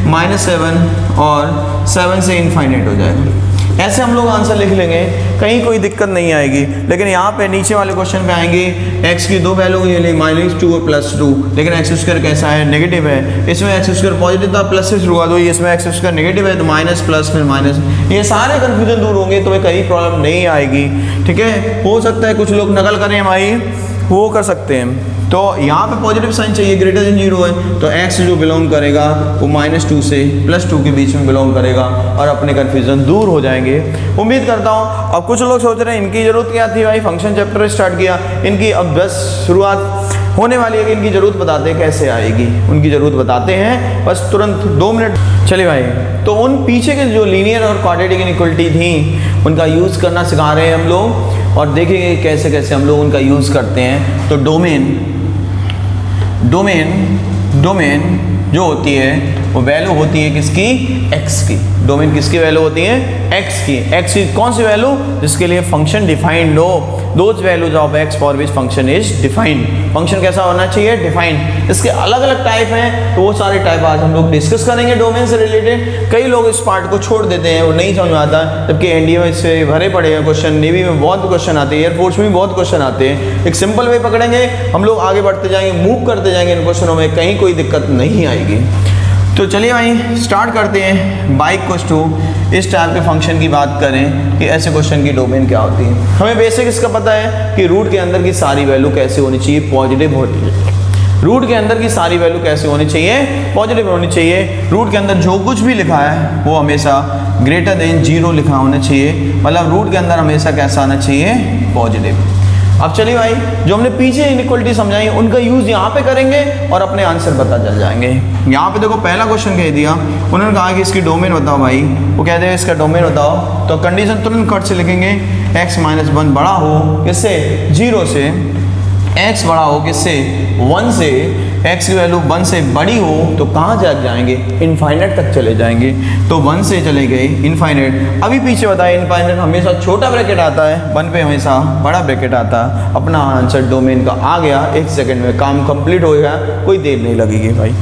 -7 और 7 से इनफाइनाइट हो जाएगा। ऐसे हम लोग आंसर लिख लेंगे, कहीं कोई दिक्कत नहीं आएगी। लेकिन यहाँ पे नीचे वाले क्वेश्चन पे आएंगे, x की दो वैल्यू ये -2 और +2, लेकिन x² कैसा है, नेगेटिव है। इसमें x² पॉजिटिव था, प्लस से शुरुआत हुई, इसमें x² नेगेटिव है तो माइनस प्लस फिर माइनस, ये सारे कन्फ्यूजन दूर होंगे, तुम्हें कहीं प्रॉब्लम नहीं आएगी। ठीक है, हो सकता है कुछ लोग नकल करें भाई, वो कर सकते हैं। तो यहाँ पे पॉजिटिव साइन चाहिए, ग्रेटर देन 0 है, तो x जो बिलोंग करेगा वो -2 से +2 के बीच में बिलोंग करेगा और अपने कन्फ्यूजन दूर हो जाएंगे। उम्मीद करता हूँ। अब कुछ लोग सोच रहे हैं इनकी ज़रूरत क्या थी भाई, फंक्शन चैप्टर स्टार्ट किया, इनकी अब बस शुरुआत होने वाली है कि इनकी ज़रूरत बताते हैं कैसे आएगी, उनकी ज़रूरत बताते हैं बस तुरंत 2 मिनट। चलिए भाई, तो उन पीछे के जो लीनियर और क्वाड्रेटिक इनइक्वालिटी थी उनका यूज़ करना सिखा रहे हैं हम लोग, और देखेंगे कैसे कैसे हम लोग उनका यूज़ करते हैं। तो डोमेन जो होती है वो वैल्यू होती है किसकी, x की। डोमेन किसकी वैल्यू होती है, x की। x की कौन सी वैल्यू, जिसके लिए फंक्शन डिफाइंड हो, those values of x for which function is defined. Function कैसा होना चाहिए, डिफाइंड। इसके अलग अलग टाइप हैं, तो वो सारे टाइप आज हम लोग डिस्कस करेंगे डोमेन से रिलेटेड। कई लोग इस पार्ट को छोड़ देते हैं, वो नहीं समझ में आता, जबकि एनडीए में इससे भरे पड़े हैं क्वेश्चन, नेवी में बहुत क्वेश्चन आते हैं, एयरफोर्स में भी बहुत क्वेश्चन आते हैं। एक सिंपल वे पकड़ेंगे हम लोग, आगे बढ़ते जाएंगे, मूव करते जाएंगे इन क्वेश्चनों में, कहीं कोई दिक्कत नहीं आएगी। तो चलिए भाई स्टार्ट करते हैं। बाइक = इस टाइप के फंक्शन की बात करें कि ऐसे क्वेश्चन की डोमेन क्या होती है। हमें बेसिक इसका पता है कि रूट के अंदर की सारी वैल्यू कैसे होनी चाहिए, पॉजिटिव होती है। रूट के अंदर की सारी वैल्यू कैसे होनी चाहिए, पॉजिटिव होनी चाहिए। रूट के अंदर जो कुछ भी लिखा है वो हमेशा ग्रेटर देन 0 लिखा होना चाहिए, मतलब रूट के अंदर हमेशा कैसा आना चाहिए, पॉजिटिव। अब चलिए भाई, जो हमने पीछे इनइक्वालिटी समझाई उनका यूज़ यहाँ पे करेंगे और अपने आंसर पता चल जाएंगे। यहाँ पे देखो पहला क्वेश्चन कह दिया, उन्होंने कहा कि इसकी डोमेन बताओ भाई, वो कहते हैं इसका डोमेन बताओ, तो कंडीशन तुरंत कट से लिखेंगे, x - 1 बड़ा हो किससे, 0 से, x बड़ा हो किससे, 1 से, x की वैल्यू 1 से बड़ी हो तो कहाँ जाएंगे, इनफाइनाइट तक चले जाएंगे। तो 1 से चले गए इनफाइनाइट। अभी पीछे बताए इनफाइनाइट हमेशा छोटा ब्रैकेट आता है, 1 पे हमेशा बड़ा ब्रैकेट आता है। अपना आंसर डोमेन का आ गया, 1 सेकंड में काम कंप्लीट हो गया, कोई देर नहीं लगेगी भाई।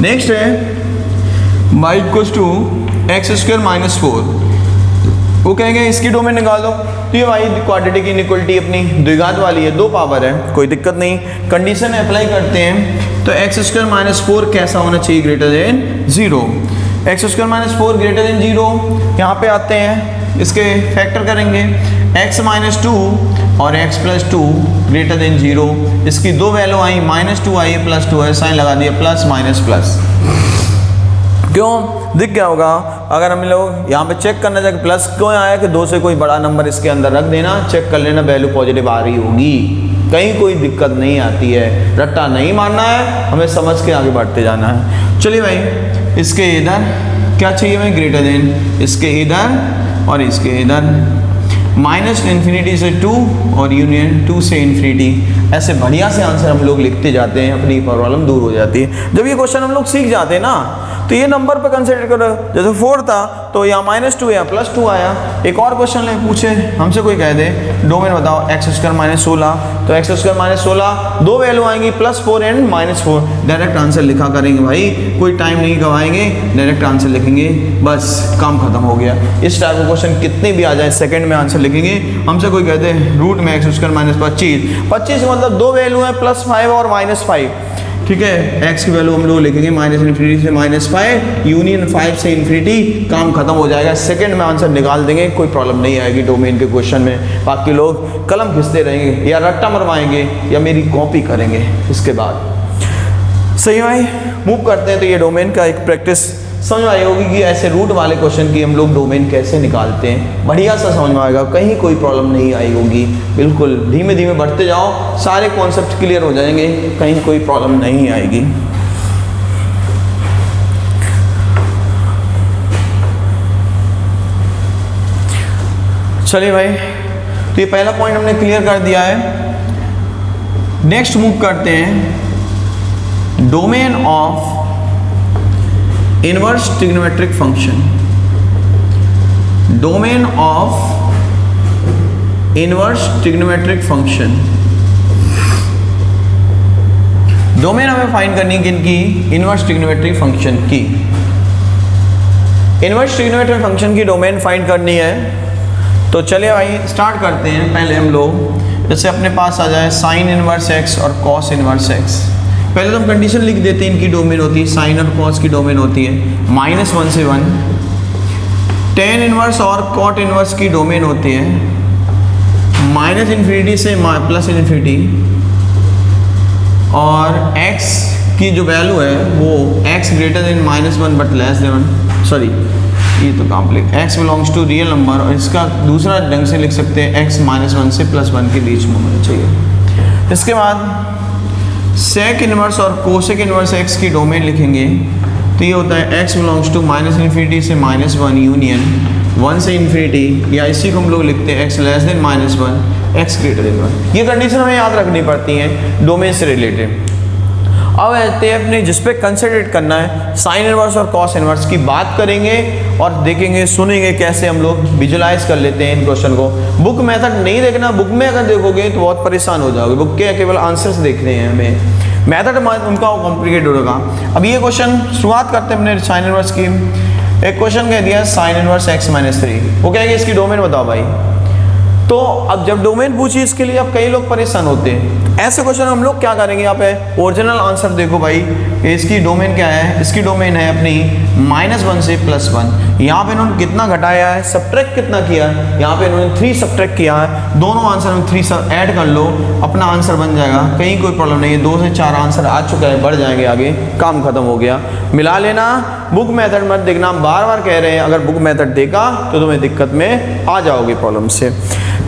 नेक्स्ट है y = x² - 4, वो कहेंगे इसकी डोमेन निकाल दो, तो ये भाई क्वाड्रेटिक इनइक्वालिटी अपनी द्विघात वाली है, 2 पावर है, कोई दिक्कत नहीं। कंडीशन अप्लाई करते हैं, तो x² - 4 कैसा होना चाहिए, greater than 0। x² - 4 greater than 0, यहाँ पे आते हैं, इसके फैक्टर करेंगे, x - 2 और x + 2 ग्रेटर देन 0। इसकी दो वैल्यू आई, -2 आई, +2 है, साइन लगा दिया, प्लस माइनस प्लस। क्यों, दिख गया होगा। अगर हम लोग यहाँ पे चेक करना चाहे प्लस क्यों आया, कि 2 से कोई बड़ा नंबर इसके अंदर रख देना, चेक कर लेना वैल्यू पॉजिटिव आ रही होगी, कहीं कोई दिक्कत नहीं आती है। रट्टा नहीं मारना है, हमें समझ के आगे बढ़ते जाना है। चलिए भाई, इसके इधर क्या चाहिए हमें, ग्रेटर देन, इसके इधर और इसके इधर, -∞ से 2 और यूनियन 2 से ∞। ऐसे बढ़िया से आंसर हम लोग लिखते जाते हैं, अपनी प्रॉब्लम दूर हो जाती है। जब ये क्वेश्चन हम लोग सीख जाते हैं ना, तो ये नंबर पे कंसिडर करो, जैसे 4 था तो यहाँ -2 या +2 आया। एक और क्वेश्चन ले पूछे हमसे, कोई कह दे डोमेन बताओ x² - 16, तो x² - 16 दो वैल्यू आएंगी, +4 एंड -4। डायरेक्ट आंसर लिखा करेंगे भाई, कोई टाइम नहीं गवाएंगे, डायरेक्ट आंसर लिखेंगे, बस काम खत्म हो गया। इस टाइप का क्वेश्चन कितने भी आ जाए सेकंड में आंसर लिखेंगे। हमसे कोई कहते हैं रूट में x² - 25 मतलब दो वैल्यू है, +5 और -5, ठीक है। x की वैल्यू हम लोग लिखेंगे -∞ से -5 यूनियन 5 से ∞, काम खत्म हो जाएगा, सेकंड में आंसर निकाल देंगे, कोई प्रॉब्लम नहीं आएगी डोमेन के क्वेश्चन में। बाकी लोग कलम खींचते रहेंगे या रट्टा मरवाएंगे या मेरी कॉपी करेंगे इसके बाद। सही भाई, मूव करते हैं। तो ये डोमेन का एक प्रैक्टिस समझ में आई होगी कि ऐसे रूट वाले क्वेश्चन की हम लोग डोमेन कैसे निकालते हैं, बढ़िया सा समझ में आएगा, कहीं कोई प्रॉब्लम नहीं आई होगी। बिल्कुल धीमे धीमे बढ़ते जाओ, सारे कॉन्सेप्ट क्लियर हो जाएंगे, कहीं कोई प्रॉब्लम नहीं आएगी। चलिए भाई, तो ये पहला पॉइंट हमने क्लियर कर दिया है। नेक्स्ट मूव करते हैं, domain of inverse trigonometric function. Domain of inverse trigonometric function. Domain हमें फाइंड करनी है किनकी, इनवर्स ट्रिग्नोमेट्री फंक्शन की। इनवर्स ट्रिग्नोमेट्री फंक्शन की डोमेन फाइंड करनी है। तो चलिए भाई स्टार्ट करते हैं। पहले हम लोग जैसे अपने पास आ जाए साइन इनवर्स एक्स और कॉस इनवर्स एक्स। पहले तो हम कंडीशन लिख देते हैं, इनकी डोमेन होती है साइन और कॉस की डोमेन होती है -1 से 1। टेन इनवर्स और कॉट इनवर्स की डोमेन होती है -∞ से +∞। और x की जो वैल्यू है वो x greater than -1 but less than 1, sorry ये तो complex, x belongs to real number. और इसका दूसरा ढंग से लिख सकते हैं x -1 से +1 के बीच में होना चाहिए। इसके बाद सेक इनवर्स और कोसेक इनवर्स x की डोमेन लिखेंगे तो ये होता है x बिलोंग्स टू -∞ से -1 यूनियन 1 से इन्फिनिटी, या इसी को हम लोग लिखते हैं x less than -1 x greater than 1। ये कंडीशन हमें याद रखनी पड़ती है डोमेन से रिलेटेड। अब आते हैं अपने जिस पे कंसिडरेट करना है, साइन इनवर्स और कॉस इनवर्स की बात करेंगे और देखेंगे सुनेंगे कैसे हम लोग विजुलाइज कर लेते हैं इन क्वेश्चन को। बुक मेथड नहीं देखना, बुक में अगर देखोगे तो बहुत परेशान हो जाओगे। बुक के केवल आंसर्स देख रहे हैं, हमें मेथड उनका कॉम्प्लिकेटेड होगा। अब ये क्वेश्चन शुरुआत करते हैं अपने साइन इनवर्स की। एक क्वेश्चन कह दिया साइन इनवर्स x - 3, वो कहेंगे इसकी डोमेन बताओ भाई। तो अब जब डोमेन पूछी इसके लिए अब कई लोग परेशान होते हैं। ऐसे क्वेश्चन हम लोग क्या करेंगे, यहाँ पे ओरिजिनल आंसर देखो भाई, इसकी डोमेन क्या है, इसकी डोमेन है अपनी -1 से +1। यहाँ पे इन्होंने कितना घटाया है, सब्ट्रैक्ट कितना किया है, यहाँ पे इन्होंने 3 सब्ट्रैक्ट किया है। दोनों आंसर में 3 ऐड कर लो, अपना आंसर बन जाएगा, कहीं कोई प्रॉब्लम नहीं है। 2 से 4 आंसर आ चुका है, बढ़ जाएंगे आगे, काम खत्म हो गया। मिला लेना, बुक मेथड मत देखना, हम बार बार कह रहे हैं। अगर बुक मेथड देखा तो तुम्हें दिक्कत में आ जाओगे प्रॉब्लम से।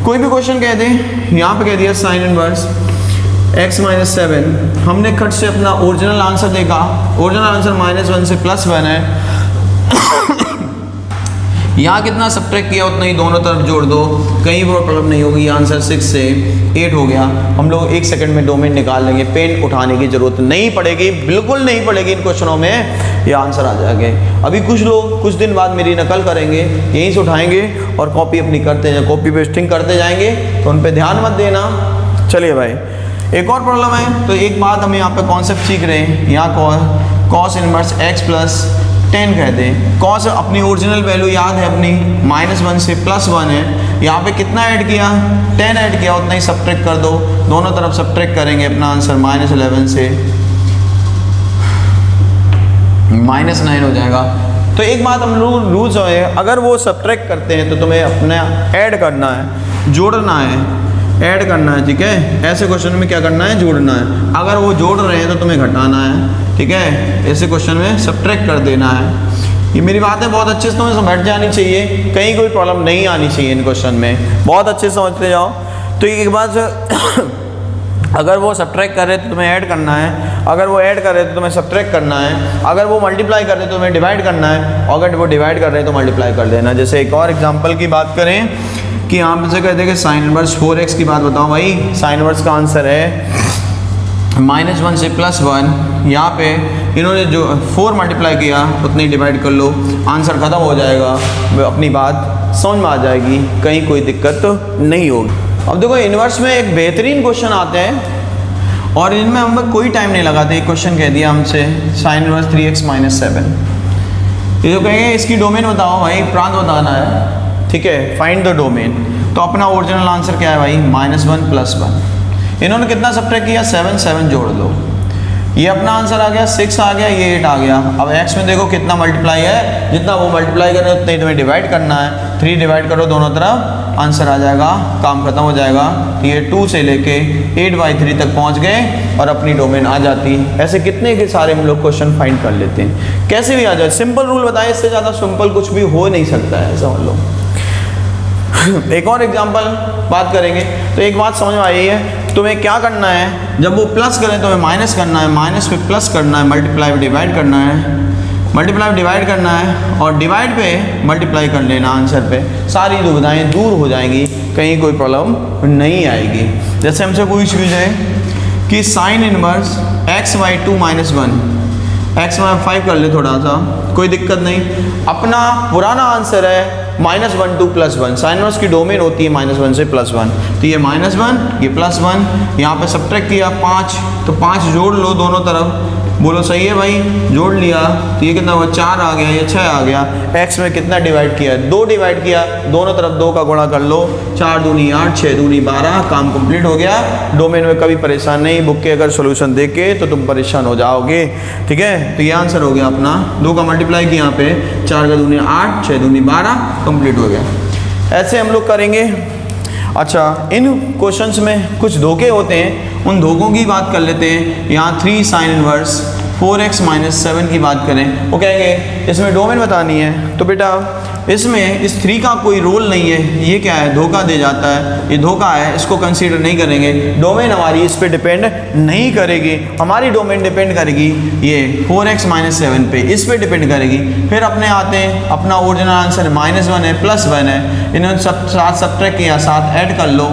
कोई भी क्वेश्चन कह दें, यहाँ पे कह दिया साइन इनवर्स x - 7, हमने खट से अपना ओरिजिनल आंसर देखा, ओरिजिनल आंसर -1 से +1 है। यहाँ कितना सब्ट्रैक्ट किया उतना ही दोनों तरफ जोड़ दो, कहीं वो प्रॉब्लम नहीं होगी। आंसर 6 से 8 हो गया। हम लोग 1 सेकंड में डोमेन निकाल लेंगे, पेन उठाने की जरूरत नहीं पड़ेगी, बिल्कुल नहीं पड़ेगी। इन क्वेश्चनों में ये आंसर आ जाएंगे। अभी कुछ लोग कुछ दिन बाद मेरी नकल करेंगे, यहीं से उठाएंगे और कॉपी अपनी करते जाए, कॉपी पेस्टिंग करते जाएंगे, तो उन पर ध्यान मत देना। चलिए भाई एक और प्रॉब्लम है। तो एक बात हम यहाँ पे कॉन्सेप्ट सीख रहे हैं, यहाँ कॉस इनवर्स x + 10 कहते हैं। कॉस अपनी ओरिजिनल वैल्यू याद है अपनी -1 से +1 है। यहाँ पे कितना ऐड किया, 10 ऐड किया, उतना ही सब्ट्रैक्ट कर दो। दोनों तरफ सब्ट्रैक्ट करेंगे, अपना आंसर -11 से -9 हो जाएगा। तो एक बात हम लोग रूल्स है, अगर वो सब्ट्रैक्ट करते हैं तो तुम्हें अपना ऐड करना है, जोड़ना है, ऐड करना है, ठीक है। ऐसे क्वेश्चन में क्या करना है, जोड़ना है। अगर वो जोड़ रहे हैं तो तुम्हें घटाना है, ठीक है। ऐसे क्वेश्चन में सब्ट्रैक्ट कर देना है। ये मेरी बातें बहुत अच्छे से तुम्हें समझ जानी चाहिए, कहीं कोई प्रॉब्लम नहीं आनी चाहिए इन क्वेश्चन में, बहुत अच्छे से समझते जाओ। तो एक बात अगर वो सब्ट्रैक्ट कर रहे तो तुम्हें ऐड करना है, अगर वो ऐड कर रहे तो तुम्हें सब्ट्रैक्ट करना है, अगर वो मल्टीप्लाई कर रहे तो तुम्हें डिवाइड करना है, अगर वो डिवाइड कर रहे तो मल्टीप्लाई कर देना। जैसे एक और एग्जांपल की बात करें कि यहाँ पे से कहते हैं कि साइन इनवर्स 4x की बात बताओ भाई। साइन इनवर्स का आंसर है -1 से +1। यहाँ पे इन्होंने जो 4 मल्टीप्लाई किया उतनी डिवाइड कर लो, आंसर ख़त्म हो जाएगा, अपनी बात समझ में आ जाएगी, कहीं कोई दिक्कत नहीं होगी। अब देखो इनवर्स में एक बेहतरीन क्वेश्चन आते हैं और इनमें हम कोई टाइम नहीं लगाते। एक क्वेश्चन कह दिया हमसे साइन इनवर्स 3x - 7, ये जो कहेंगे इसकी डोमेन बताओ भाई, प्रांत बताना है, ठीक है, फाइंड द डोमेन। तो अपना ओरिजिनल आंसर क्या है भाई, -1 +1। इन्होंने कितना सब्ट्रैक्ट किया, 7 जोड़ दो, ये अपना आंसर आ गया, 6 आ गया, ये 8 आ गया। अब x में देखो कितना मल्टीप्लाई है, जितना वो मल्टीप्लाई कर रहे हैं उतना ही तुम्हें डिवाइड करना है। 3 डिवाइड करो दोनों तरफ, आंसर आ जाएगा, काम खत्म हो जाएगा। ये 2 से लेके 8/3 तक पहुंच गए और अपनी डोमेन आ जाती। ऐसे कितने के सारे हम लोग क्वेश्चन फाइंड कर लेते हैं, कैसे भी आ जाए। सिंपल रूल बताए, इससे ज़्यादा सिंपल कुछ भी हो नहीं सकता है, समझ लो। एक और एग्जांपल बात करेंगे तो एक बात समझ में आई है, तुम्हें क्या करना है, जब वो प्लस करें तो हमें माइनस करना है, माइनस पे प्लस करना है, मल्टीप्लाई पे डिवाइड करना है, मल्टीप्लाई पे डिवाइड करना है और डिवाइड पे मल्टीप्लाई कर लेना आंसर पे। सारी दुविधाएं दूर हो जाएंगी, कहीं कोई प्रॉब्लम नहीं आएगी। जैसे हमसे पूछ जाए कि साइन इनवर्स x/2 - 1, x/5 कर ले थोड़ा सा, कोई दिक्कत नहीं। अपना पुराना आंसर है -1 to +1, साइन इनवर्स की डोमेन होती है -1 से +1, तो ये -1 ये +1, यहाँ पे सब्ट्रैक्ट किया 5, तो 5 जोड़ लो दोनों तरफ, बोलो सही है भाई, जोड़ लिया तो ये कितना हुआ 4 आ गया, ये 6 आ गया। x में कितना डिवाइड किया, 2 डिवाइड किया, दोनों तरफ 2 का गुणा कर लो, 4 दूनी 8, 6 दूनी 12, काम कंप्लीट हो गया। डोमेन में कभी परेशान नहीं, बुक के अगर सोल्यूशन देख के तो तुम परेशान हो जाओगे, ठीक है। तो ये आंसर हो गया अपना, 2 का मल्टीप्लाई किया यहाँ पे, 4 का दूनी 8, 6 दूनी 12, कंप्लीट हो गया। ऐसे हम लोग करेंगे। अच्छा, इन क्वेश्चंस में कुछ धोखे होते हैं, उन धोखों की बात कर लेते हैं। यहाँ 3 साइन इनवर्स 4x - 7 की बात करें, वो कहेंगे इसमें डोमेन बतानी है, तो बेटा इसमें इस 3 का कोई रोल नहीं है, ये क्या है, धोखा दे जाता है, ये धोखा है, इसको कंसीडर नहीं करेंगे। डोमेन हमारी इस पे डिपेंड नहीं करेगी, हमारी डोमेन डिपेंड करेगी ये 4x - 7 पे, इस पे डिपेंड करेगी। फिर अपने आते हैं, अपना ओरिजिनल आंसर -1 है +1 है, इन्होंने सब साथ सब्ट्रैक्ट किया, साथ ऐड कर लो,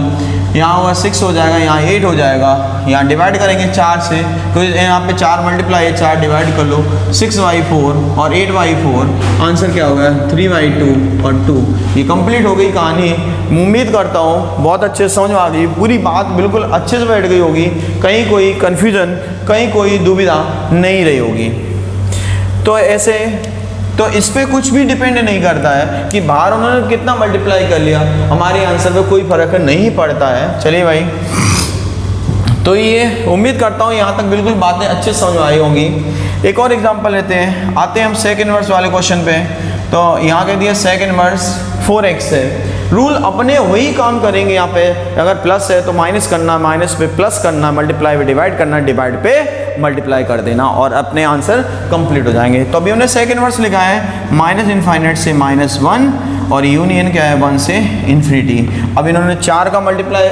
यहाँ हुआ 6 हो जाएगा, यहाँ 8 हो जाएगा, यहाँ डिवाइड करेंगे 4 से, तो यहाँ पे 4 मल्टीप्लाई है, 4 डिवाइड कर लो, 6/4 और 8/4, आंसर क्या होगा 3/2 और 2। ये कंप्लीट हो गई कहानी। उम्मीद करता हूँ बहुत अच्छे से समझ में आ गई, पूरी बात बिल्कुल अच्छे से बैठ गई होगी, कहीं कोई कन्फ्यूजन, कहीं कोई दुविधा नहीं रही होगी। तो ऐसे तो इस पे कुछ भी डिपेंड नहीं करता है कि बाहर उन्होंने कितना मल्टीप्लाई कर लिया, हमारे आंसर पे कोई फर्क नहीं पड़ता है। चलिए भाई, तो ये उम्मीद करता हूँ यहाँ तक बिल्कुल बातें अच्छे से समझ में आई होंगी। एक और एग्जांपल लेते हैं, आते हैं हम सेक इनवर्स वाले क्वेश्चन पे। तो यहाँ कह दिया सेक इनवर्स 4x है, रूल अपने वही काम करेंगे। यहाँ पे अगर प्लस है तो माइनस करना, माइनस पे प्लस करना, मल्टीप्लाई पे डिवाइड करना, डिवाइड पे मल्टीप्लाई कर देना, और अपने आंसर कंप्लीट हो जाएंगे। तो अभी हमने सेक इनवर्स लिखा है -∞ से -1 और यूनियन क्या है 1 से इन्फिनिटी। अब इन्होंने 4 का मल्टीप्लाई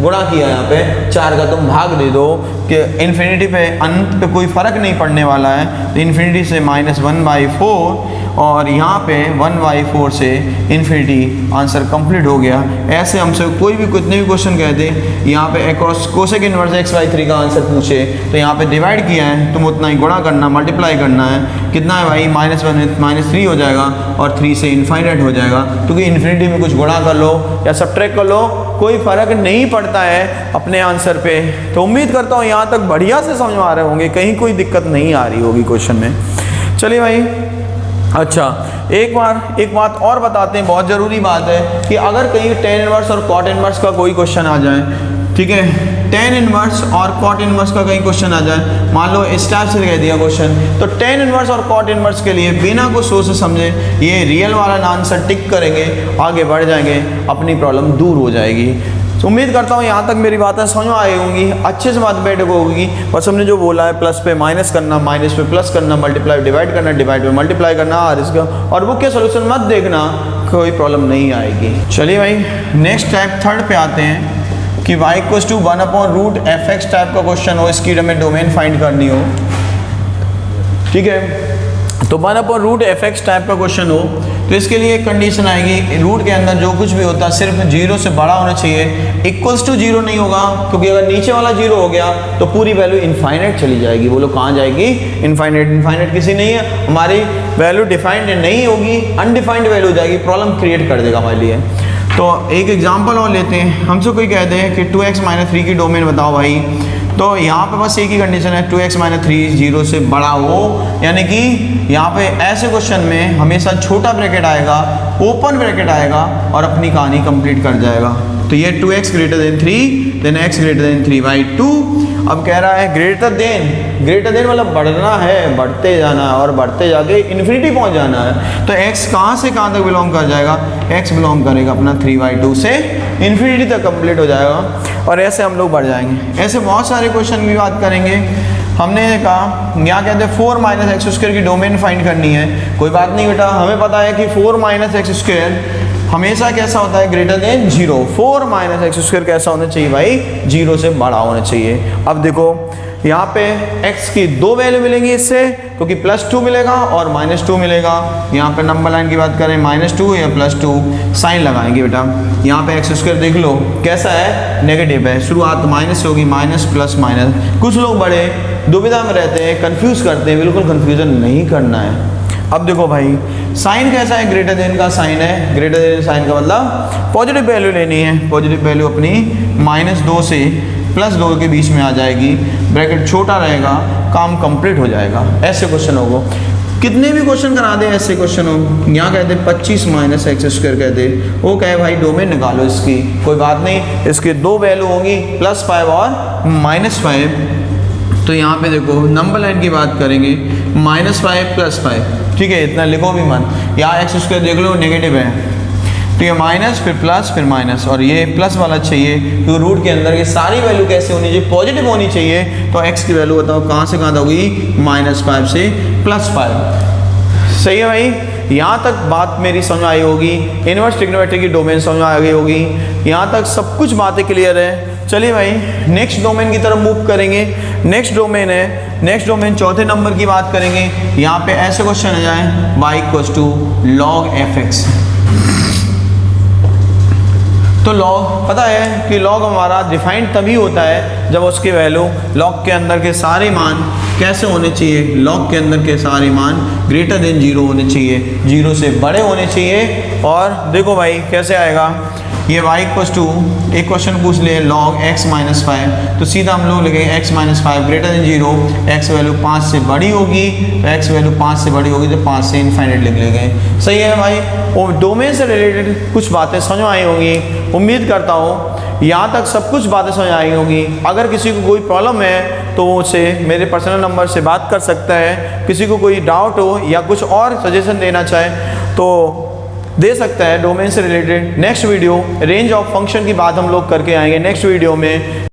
गुणा किया, यहाँ पे 4 का तुम भाग दे दो कि इन्फिनिटी पे अंत पे कोई फर्क नहीं पड़ने वाला है, तो इन्फिनिटी से -1/4 और यहाँ पे 1/4 से इन्फिनिटी, आंसर कंप्लीट हो गया। ऐसे हमसे कोई भी कितने भी क्वेश्चन कहते, यहाँ पे कोसेक इनवर्स x/3 का आंसर पूछे तो यहाँ पे डिवाइड किया है, तुम उतना ही गुणा करना, मल्टीप्लाई करना है, कितना है भाई -1 -3 हो जाएगा और 3 से इनफाइनाइट हो जाएगा, क्योंकि इन्फिनिटी में कुछ गुणा कर लो या सब्ट्रैक्ट कर लो, कोई फर्क नहीं पड़ता है अपने आंसर पे। तो उम्मीद करता हूँ यहाँ तक बढ़िया से समझ में आ रहे होंगे, कहीं कोई दिक्कत नहीं आ रही होगी क्वेश्चन में। चलिए भाई, अच्छा एक बात और बताते हैं, बहुत ज़रूरी बात है कि अगर कहीं tan इनवर्स और cot इनवर्स का कोई क्वेश्चन आ जाए, ठीक है, tan इनवर्स और cot इनवर्स का कहीं क्वेश्चन आ जाए, मान लो इस टाइप से कह दिया क्वेश्चन, तो tan इनवर्स और cot इनवर्स के लिए बिना कुछ सोच समझे ये रियल वाला आंसर टिक करेंगे, आगे बढ़ जाएंगे, अपनी प्रॉब्लम दूर हो जाएगी। तो उम्मीद करता हूँ यहाँ तक मेरी बातें समझ में आई होंगी, अच्छे से बात बैठ होगी। बस हमने जो बोला है, प्लस पे माइनस करना, माइनस पे प्लस करना, मल्टीप्लाई डिवाइड करना, डिवाइड पे मल्टीप्लाई करना, और इसका और बुक के सोल्यूशन मत देखना, कोई प्रॉब्लम नहीं आएगी। चलिए भाई, नेक्स्ट टाइप थर्ड पे आते हैं कि y = 1/√fx टाइप का क्वेश्चन हो, इसकी हमें डोमेन फाइंड करनी हो, ठीक है। तो 1/√fx टाइप का क्वेश्चन हो तो इसके लिए एक कंडीशन आएगी, रूट के अंदर जो कुछ भी होता है सिर्फ 0 से बड़ा होना चाहिए, =0 नहीं होगा, क्योंकि अगर नीचे वाला 0 हो गया तो पूरी वैल्यू इनफाइनाइट चली जाएगी। बोलो कहाँ जाएगी? इनफाइनाइट। इनफाइनाइट किसी नहीं है, हमारी वैल्यू डिफाइंड नहीं होगी, अनडिफाइंड वैल्यू हो जाएगी, प्रॉब्लम क्रिएट कर देगा हमारे लिए। तो एक एग्जाम्पल और लेते हैं, हमसे कोई कहते हैं कि 2x - 3 की डोमेन बताओ भाई, तो यहाँ पे बस एक ही कंडीशन है, 2x - 3 0 से बड़ा हो, यानी कि यहाँ पे ऐसे क्वेश्चन में हमेशा छोटा ब्रैकेट आएगा, ओपन ब्रैकेट आएगा और अपनी कहानी कंप्लीट कर जाएगा। तो ये 2x > 3 देन x > 3/2। अब कह रहा है ग्रेटर देन मतलब बढ़ना है, बढ़ते जाना है और बढ़ते जाके इन्फिनिटी पहुंच जाना है। तो x कहाँ से कहाँ तक बिलोंग कर जाएगा? x बिलोंग करेगा अपना 3/2 से इन्फिनिटी तक कंप्लीट हो जाएगा, और ऐसे हम लोग बढ़ जाएंगे। ऐसे बहुत सारे क्वेश्चन की बात करेंगे। हमने कहा यहाँ कहते हैं 4 - x² की डोमेन फाइंड करनी है। कोई बात नहीं बेटा, हमें पता है कि 4 - x² हमेशा कैसा होता है? Greater than 0। 4 - x² कैसा होना चाहिए भाई? 0 से बड़ा होना चाहिए। अब देखो यहाँ पे x की 2 वैल्यू मिलेंगी इससे, क्योंकि +2 मिलेगा और -2 मिलेगा। यहाँ पे नंबर लाइन की बात करें, -2 या +2 साइन लगाएंगे बेटा। यहाँ पे x² देख लो कैसा है? नेगेटिव है, शुरुआत माइनस से होगी, माइनस प्लस माइनस। कुछ लोग बड़े दुविधा में रहते हैं, कंफ्यूज करते हैं, बिल्कुल कंफ्यूजन नहीं करना है। अब देखो भाई साइन कैसा है, ग्रेटर देन का साइन है, ग्रेटर देन साइन का मतलब पॉजिटिव वैल्यू लेनी है, पॉजिटिव वैल्यू अपनी -2 से +2 के बीच में आ जाएगी, ब्रैकेट छोटा रहेगा, काम कंप्लीट हो जाएगा। ऐसे क्वेश्चन होगा, कितने भी क्वेश्चन करा दे ऐसे क्वेश्चन हो, यहाँ कहते 25 - x² कहते, वो कहे भाई डोमेन निकालो इसकी, कोई बात नहीं, इसके दो वैल्यू होंगी +5 और -5। तो यहाँ पे देखो नंबर लाइन की बात करेंगे, -5 +5, ठीक है, इतना लिखो भी मत, यहाँ x² देख लो नेगेटिव है, तो ये माइनस फिर प्लस फिर माइनस, और ये प्लस वाला चाहिए क्योंकि रूट के अंदर की सारी वैल्यू कैसे होनी चाहिए, पॉजिटिव होनी चाहिए। तो x की वैल्यू बताओ कहाँ से कहाँ तक होगी, -5 से +5। सही है भाई, यहाँ तक बात मेरी समझ आई होगी, इनवर्स ट्रिग्नोमेट्री की डोमेन समझ आ गई होगी, यहाँ तक सब कुछ बातें क्लियर है। चलिए भाई नेक्स्ट डोमेन की तरफ मूव करेंगे। नेक्स्ट डोमेन है, नेक्स्ट डोमेन चौथे नंबर की बात करेंगे। यहाँ पे ऐसे क्वेश्चन आ जाए y log fx, तो लॉग पता है कि लॉग हमारा डिफाइंड तभी होता है जब उसकी वैल्यू लॉग के अंदर के सारे मान कैसे होने चाहिए, लॉग के अंदर के सारे मान ग्रेटर देन 0 होने चाहिए, 0 से बड़े होने चाहिए। और देखो भाई कैसे आएगा, ये y एक क्वेश्चन पूछ ले log x - 5, तो सीधा हम लोग लिखेंगे x - 5 greater than 0, x value 5 से बड़ी होगी, तो x वैल्यू 5 से बड़ी होगी तो 5 से इनफाइनाइट लिख लेंगे। सही है भाई, और डोमेन से रिलेटेड कुछ बातें समझ आई होंगी, उम्मीद करता हूँ यहाँ तक सब कुछ बातें समझ आई होंगी। अगर किसी को कोई प्रॉब्लम है तो वो उसे मेरे पर्सनल नंबर से बात कर सकता है, किसी को कोई डाउट हो या कुछ और सजेशन देना चाहे तो दे सकता है डोमेन से related. Next video range of function की बात हम लोग करके आएंगे नेक्स्ट वीडियो में।